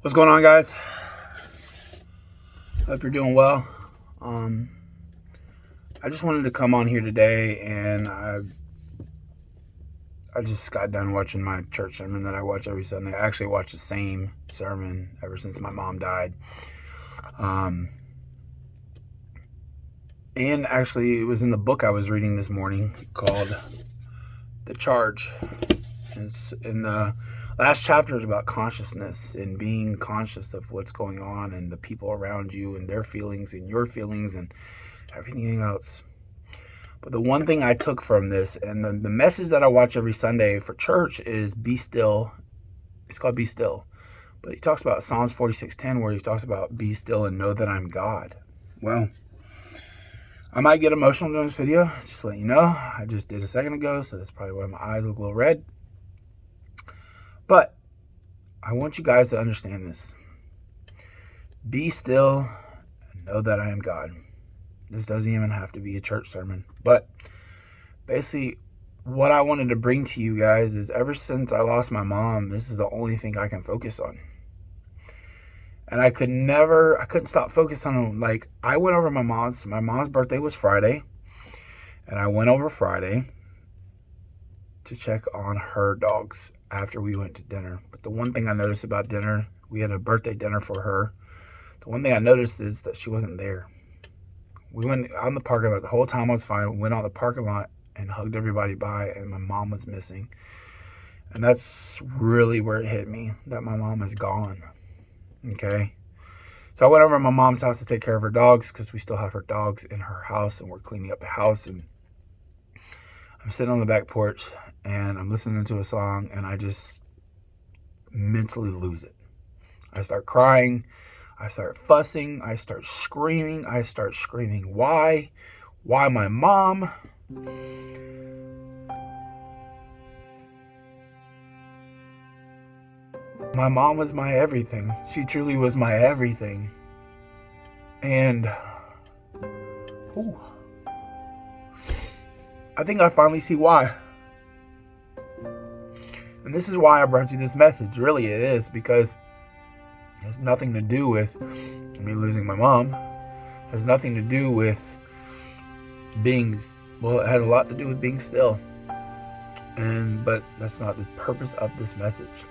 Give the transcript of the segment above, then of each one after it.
What's going on, guys? Hope you're doing well. Um, I just wanted to come on here today, and I just got done watching my church sermon that I watch every Sunday. I actually watch the same sermon ever since my mom died. And actually, it was in the book I was reading this morning called The Charge. It's in the last chapter is about consciousness and being conscious of what's going on and the people around you and their feelings and your feelings and everything else. But the one thing I took from this, and the message that I watch every Sunday for church, is be still. It's called Be Still. But he talks about Psalms 46:10, where he talks about be still and know that I'm God. Well, I might get emotional during this video, just to let you know. I just did a second ago, so that's probably why my eyes look a little red. But I want you guys to understand this. Be still and know that I am God. This doesn't even have to be a church sermon. But basically, what I wanted to bring to you guys is ever since I lost my mom, this is the only thing I can focus on. And I couldn't stop focusing on, like, I went over my mom's birthday was Friday. And I went over Friday to check on her dogs after we went to dinner. But the one thing I noticed about dinner, we had a birthday dinner for her. The one thing I noticed is that she wasn't there. We went out in the parking lot. The whole time I was fine. We went out in the parking lot and hugged everybody by, and my mom was missing. And that's really where it hit me, that my mom is gone. Okay? So I went over to my mom's house to take care of her dogs, because we still have her dogs in her house, and we're cleaning up the house. And I'm sitting on the back porch, and I'm listening to a song, and I just mentally lose it. I start crying. I start fussing. I start screaming. Why? Why my mom? My mom was my everything. She truly was my everything. And I think I finally see why. And this is why I brought you this message. Really, it is because it has nothing to do with me losing my mom. It has nothing to do with being, well, it had a lot to do with being still. But that's not the purpose of this message.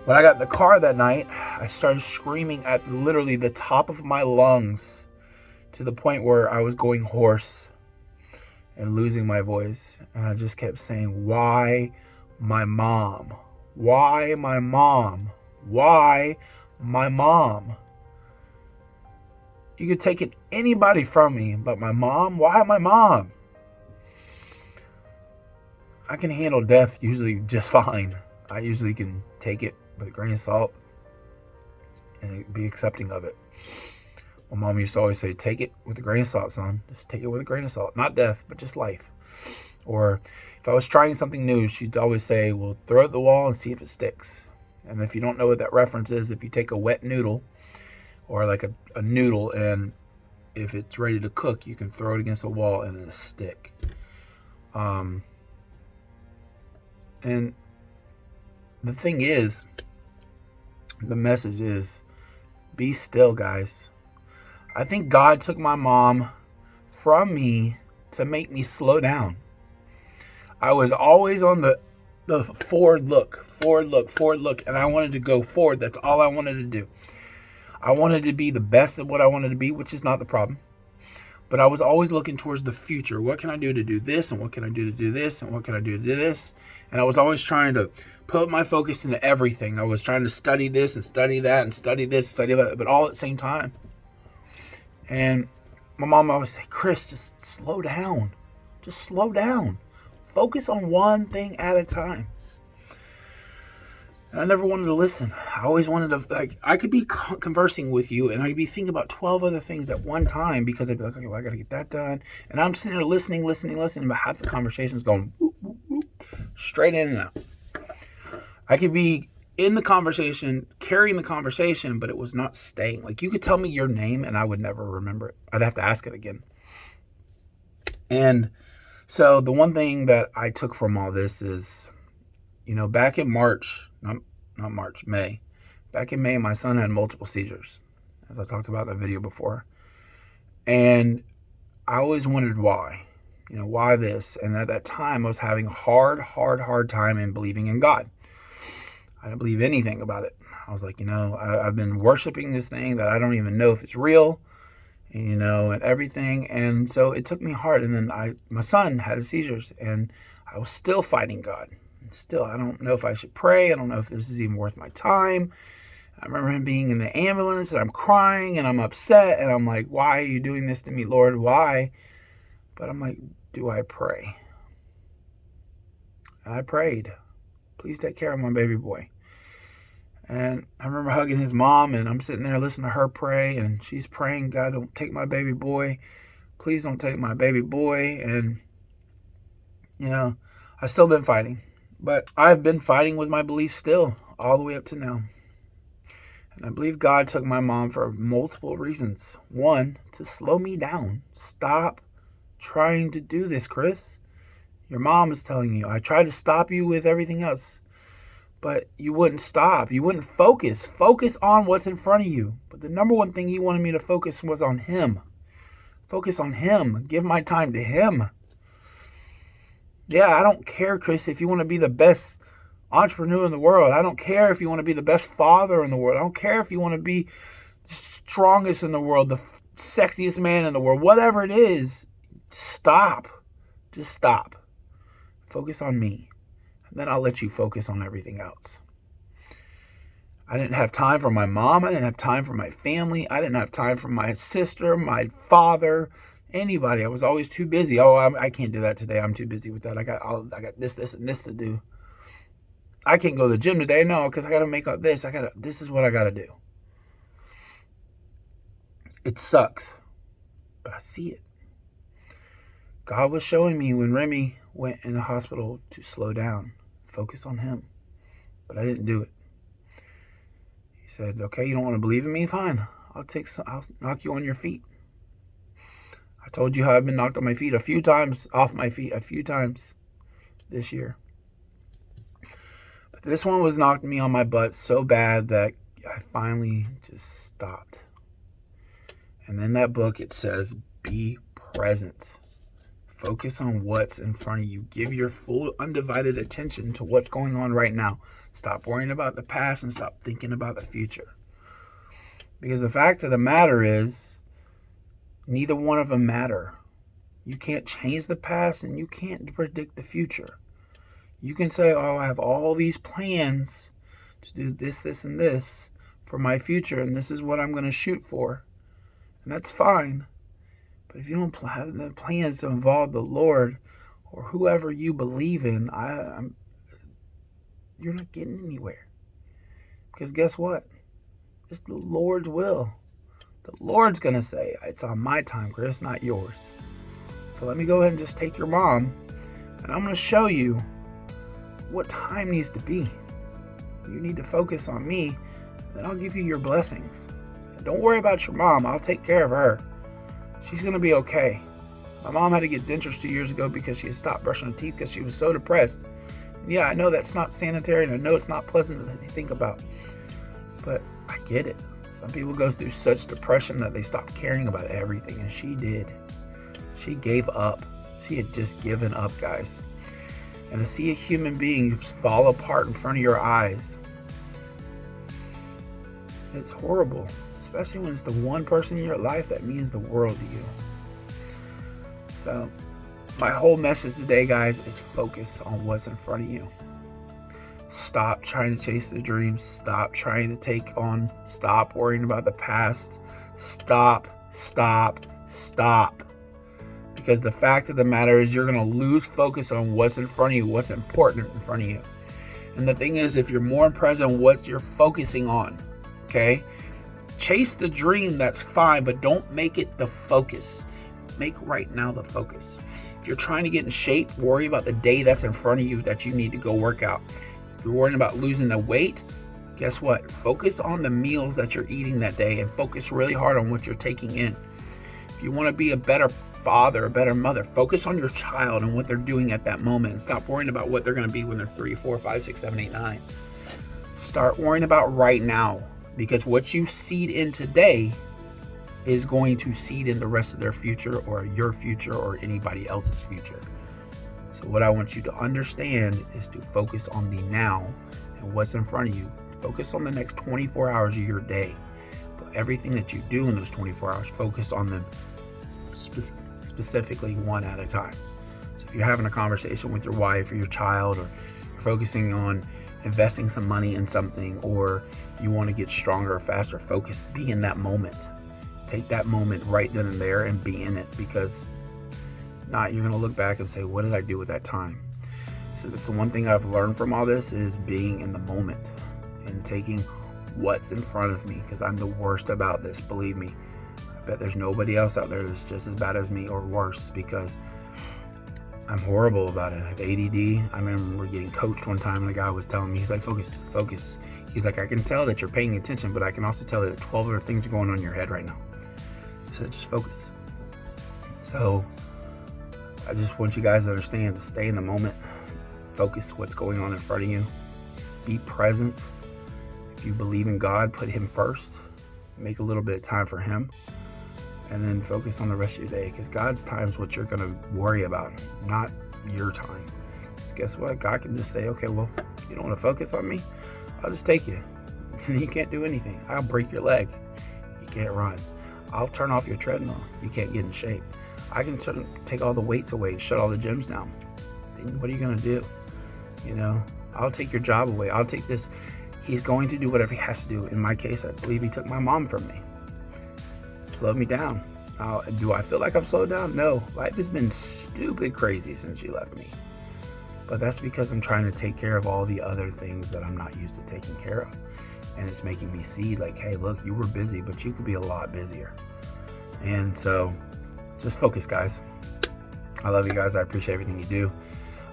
When I got in the car that night, I started screaming at literally the top of my lungs, to the point where I was going hoarse and losing my voice. And I just kept saying, why my mom? Why my mom? Why my mom? You could take anybody from me, but my mom? Why my mom? I can handle death usually just fine. I usually can take it with a grain of salt and be accepting of it. My mom used to always say, take it with a grain of salt, son. Just take it with a grain of salt. Not death, but just life. Or if I was trying something new, she'd always say, well, throw it at the wall and see if it sticks. And if you don't know what that reference is, if you take a wet noodle, or like a noodle, and if it's ready to cook, you can throw it against the wall and it'll stick. And the thing is, the message is, be still, guys. I think God took my mom from me to make me slow down. I was always on the forward look, and I wanted to go forward. That's all I wanted to do. I wanted to be the best at what I wanted to be, which is not the problem. But I was always looking towards the future. What can I do to do this? And what can I do to do this? And what can I do to do this? And I was always trying to put my focus into everything. I was trying to study this and study that and study this and study that, but all at the same time. And my mom always say, Chris, just slow down. Just slow down. Focus on one thing at a time. And I never wanted to listen. I always wanted to, like, I could be conversing with you and I'd be thinking about 12 other things at one time, because I'd be like, okay, well, I got to get that done. And I'm sitting there listening, but half the conversation's going whoop, whoop, whoop, straight in and out. I could be in the conversation, carrying the conversation, but it was not staying. Like, you could tell me your name and I would never remember it. I'd have to ask it again. And so the one thing that I took from all this is, back in March, May. Back in May, my son had multiple seizures, as I talked about in the video before. And I always wondered why. Why this? And at that time, I was having a hard time in believing in God. I didn't believe anything about it. I was like, I've been worshiping this thing that I don't even know if it's real, and everything. And so it took me hard. And then my son had seizures, and I was still fighting God. And still, I don't know if I should pray. I don't know if this is even worth my time. I remember him being in the ambulance, and I'm crying, and I'm upset, and I'm like, why are you doing this to me, Lord? Why? But I'm like, do I pray? And I prayed. Please take care of my baby boy. And I remember hugging his mom, and I'm sitting there listening to her pray, and she's praying, God, don't take my baby boy. Please don't take my baby boy. And, I've still been fighting. But I've been fighting with my beliefs still, all the way up to now. And I believe God took my mom for multiple reasons. One, to slow me down. Stop trying to do this, Chris. Your mom is telling you. I tried to stop you with everything else, but you wouldn't stop. You wouldn't focus. Focus on what's in front of you. But the number one thing he wanted me to focus was on him. Focus on him. Give my time to him. Yeah, I don't care, Chris, if you want to be the best entrepreneur in the world. I don't care if you want to be the best father in the world. I don't care if you want to be the strongest in the world, the sexiest man in the world. Whatever it is, stop. Just stop. Focus on me. And then I'll let you focus on everything else. I didn't have time for my mom. I didn't have time for my family. I didn't have time for my sister, my father, anybody. I was always too busy. Oh, I can't do that today. I'm too busy with that. I got this, and this to do. I can't go to the gym today. No, because I got to make up this. This is what I got to do. It sucks, but I see it. God was showing me when Remy went in the hospital to slow down, focus on him, but I didn't do it. He said, okay, you don't want to believe in me? Fine. I'll knock you on your feet. I told you how I've been knocked on my feet off my feet a few times this year. But this one was knocking me on my butt so bad that I finally just stopped. And in that book, it says, be present. Focus on what's in front of you. Give your full undivided attention to what's going on right now. Stop worrying about the past and stop thinking about the future. Because the fact of the matter is, neither one of them matter. You can't change the past and you can't predict the future. You can say, oh, I have all these plans to do this, this, and this for my future, and this is what I'm going to shoot for. And that's fine. But if you don't have the plans to involve the Lord or whoever you believe in, you're not getting anywhere. Because guess what? It's the Lord's will. The Lord's going to say, it's on my time, Chris, not yours. So let me go ahead and just take your mom, and I'm going to show you what time needs to be. You need to focus on me, and then I'll give you your blessings. And don't worry about your mom. I'll take care of her. She's going to be okay. My mom had to get dentures 2 years ago because she had stopped brushing her teeth because she was so depressed. And yeah, I know that's not sanitary, and I know it's not pleasant to think about. But I get it. Some people go through such depression that they stop caring about everything, and she did. She gave up. She had just given up, guys. And to see a human being fall apart in front of your eyes, it's horrible. Especially when it's the one person in your life that means the world to you. So, my whole message today, guys, is focus on what's in front of you. Stop trying to chase the dreams. Stop trying to stop worrying about the past. Stop. Because the fact of the matter is you're going to lose focus on what's in front of you, what's important in front of you. And the thing is, if you're more present on what you're focusing on, okay? Chase the dream, that's fine, but don't make it the focus. Make right now the focus. If you're trying to get in shape, worry about the day that's in front of you that you need to go work out. If you're worrying about losing the weight, guess what? Focus on the meals that you're eating that day and focus really hard on what you're taking in. If you want to be a better father, a better mother, focus on your child and what they're doing at that moment and stop worrying about what they're going to be when they're 3, 4, 5, 6, 7, 8, 9. Start worrying about right now, because what you seed in today is going to seed in the rest of their future, or your future, or anybody else's future. So what I want you to understand is to focus on the now and what's in front of you. Focus on the next 24 hours of your day. But everything that you do in those 24 hours, focus on them specifically one at a time. So if you're having a conversation with your wife or your child, or you're focusing on investing some money in something, or you want to get stronger or faster, focus, be in that moment. Take that moment right then and there and be in it, because not you're going to look back and say, what did I do with that time? So that's the one thing I've learned from all this, is being in the moment and taking what's in front of me, because I'm the worst about this, believe me. I bet there's nobody else out there that's just as bad as me or worse, because I'm horrible about it. I have ADD. I remember getting coached one time and a guy was telling me, he's like, focus. He's like, I can tell that you're paying attention, but I can also tell that 12 other things are going on in your head right now. He said, just focus. So I just want you guys to understand, to stay in the moment, focus what's going on in front of you, be present. If you believe in God, put Him first, make a little bit of time for Him, and then focus on the rest of your day, because God's time is what you're going to worry about, not your time. Because guess what? God can just say, okay, well, you don't want to focus on me? I'll just take you. You can't do anything. I'll break your leg. You can't run. I'll turn off your treadmill. You can't get in shape. I can take all the weights away and shut all the gyms down. And what are you going to do? You know, I'll take your job away. I'll take this. He's going to do whatever He has to do. In my case, I believe He took my mom from me. Slowed me down. Do I feel like I've slowed down? No. Life has been stupid crazy since she left me. But that's because I'm trying to take care of all the other things that I'm not used to taking care of. And it's making me see, like, hey, look, you were busy, but you could be a lot busier. And so just focus, guys. I love you guys. I appreciate everything you do.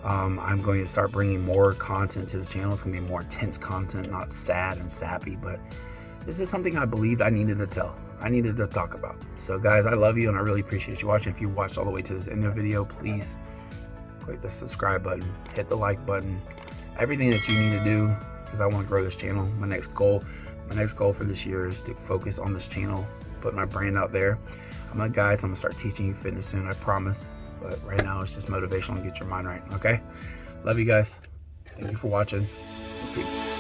I'm going to start bringing more content to the channel. It's going to be more intense content, not sad and sappy, but this is something I believed I needed to tell. I needed to talk about. So guys, I love you and I really appreciate you watching. If you watched all the way to this end of the video, please click the subscribe button, hit the like button, everything that you need to do, because I want to grow this channel. My next goal for this year is to focus on this channel, put my brand out there. I'm going to start teaching you fitness soon, I promise. But right now it's just motivational to get your mind right, okay? Love you guys. Thank you for watching. Peace.